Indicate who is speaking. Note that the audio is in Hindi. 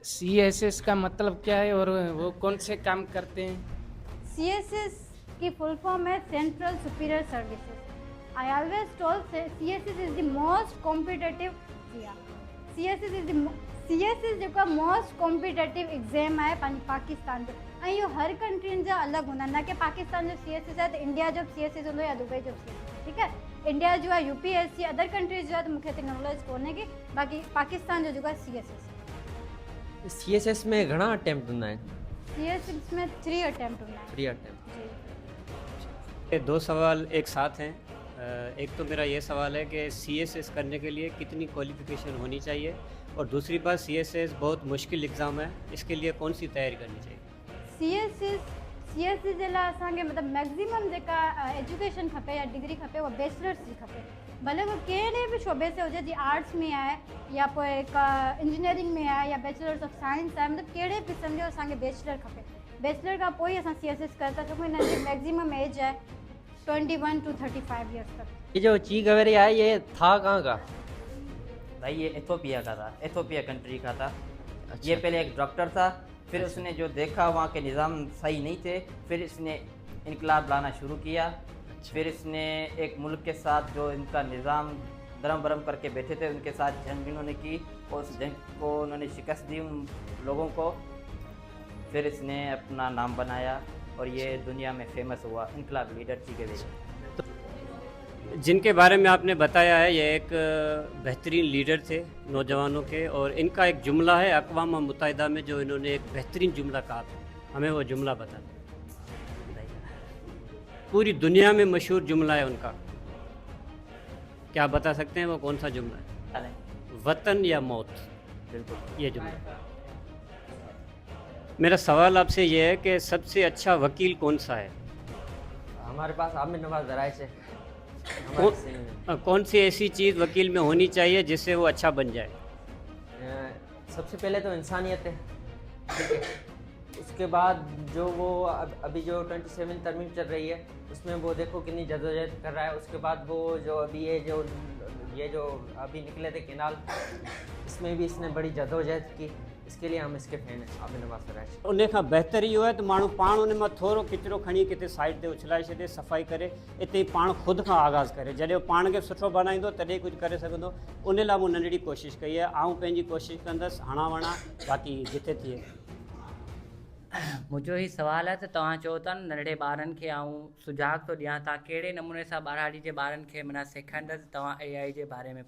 Speaker 1: CSS का मतलब क्या है और वो कौन से काम करते हैं?
Speaker 2: CSS की फुल फॉर्म है central superior services. I always told CSS is the most competitive CSS जेको मोस्ट कॉम्पिटेटिव एग्ज़ाम है पाकिस्तान जो, ऐं इहो हर कंट्रियुनि जा अलॻि हूंदा आहिनि, न कि पाकिस्तान जो CSS आहे त इंडिया जो CSS हूंदो या दुबई जो CSS, ठीकु है। इंडिया जो आहे UPSC, अदर कंट्रीज़ जो आहे त मूंखे एतिरी नॉलेज कोन्हे की, बाक़ी पाकिस्तान जो जेको आहे CSS।
Speaker 3: CSS में घणा अटैम्प्ट हूंदा आहिनि?
Speaker 2: CSS में 3 अटैम्प्ट हूंदा आहिनि।
Speaker 3: 3 अटैम्प्ट।
Speaker 2: जी।
Speaker 4: ये दो सवाल एक साथ हैं। एक तो मेरा ये सवाल है कि CSS करने के लिए कितनी क्वालिफिकेशन होनी चाहिए, और दूसरी बात CSS बहुत मुश्किल एग्ज़ाम है, इसके लिए कौन सी तैयारी करनी चाहिए?
Speaker 2: CSS जे लाइ असांखे मतिलबु मैक्सिमम जेका एजुकेशन खपे या डिग्री खपे उहा बैचलर्स जी खपे, भले उहो कहिड़े बि शोबे से हुजे, जीअं आर्ट्स में आहे या पोइ इंजीनियरिंग में आहे या बैचलर्स ऑफ साइंस आहे, मतिलबु कहिड़े बि क़िस्म जो असांखे बैचलर खपे। बैचलर खां पोइ असां CSS करे था सघूं। हिन जी मैक्सिमम एज है 21 to 35 ईयर्स तक।
Speaker 3: ये जो ची गवेरिया है ये था कहाँ का?
Speaker 5: भाई ये एथोपिया का था, एथोपिया कंट्री का था। ये पहले एक डॉक्टर था, फिर उसने जो देखा वहाँ के निज़ाम सही नहीं थे, फिर इसने इनकलाब लाना शुरू किया। फिर इसने एक मुल्क के साथ जो इनका निज़ाम दरम बरम करके बैठे थे उनके साथ जंग इन्होंने की, और उस जंग को उन्होंने शिकस्त दी उन लोगों को। फिर इसने अपना नाम बनाया और ये दुनिया में फेमस हुआ, इनकलाब लीडर ची गवेरिया।
Speaker 4: जिनके बारे में आपने बताया है, ये एक बेहतरीन लीडर थे नौजवानों के, और इनका एक जुमला है अक़वाम मुत्तहिदा में जो इन्होंने एक बेहतरीन जुमला कहा था, हमें वो जुमला बता दें। पूरी दुनिया में मशहूर जुमला है उनका, क्या आप बता सकते हैं वो कौन सा जुमला है? वतन या मौत, बिल्कुल ये जुमला। मेरा सवाल आपसे ये है कि सबसे अच्छा वकील कौन सा है?
Speaker 3: हमारे पास आमिर नवाज दराइश है।
Speaker 4: कौन सी ऐसी चीज़ वकील में होनी चाहिए जिससे वो अच्छा बन जाए?
Speaker 3: सबसे पहले तो इंसानियत है, ठीक है। उसके बाद जो वो अभी जो 27 तरमीम चल रही है उसमें वो देखो कितनी जदोजहद कर रहा है। उसके बाद वो जो अभी ये जो अभी निकले थे केनाल, इसमें भी इसने बड़ी जदोजहद की। इसके लिए हम इसके फैन हैं, आमिर नवाज दराइश।
Speaker 4: उन खां बहितर इहो आहे त माण्हू पाण उन मां थोरो किचिरो खणी किथे साइड ते उछलाए छॾे, सफ़ाई करे, इते ई पाण ख़ुदि खां आगाज़ करे। जॾहिं पाण खे सुठो बणाईंदो तॾहिं कुझु करे सघंदो। उन लाइ मूं नंढड़ी कोशिशि कई आहे। आऊं पंहिंजी कोशिशि कंदसि, हणा वणा, बाक़ी जिथे थिए।
Speaker 5: मुंहिंजो ही सवाल आहे त तव्हां चओ था नंढे ॿारनि खे आऊं सुझाव थो ॾियां, तव्हां कहिड़े नमूने सां ॿारहाड़ी जे ॿारनि खे माना सेखारींदसि तव्हां AI जे बारे में?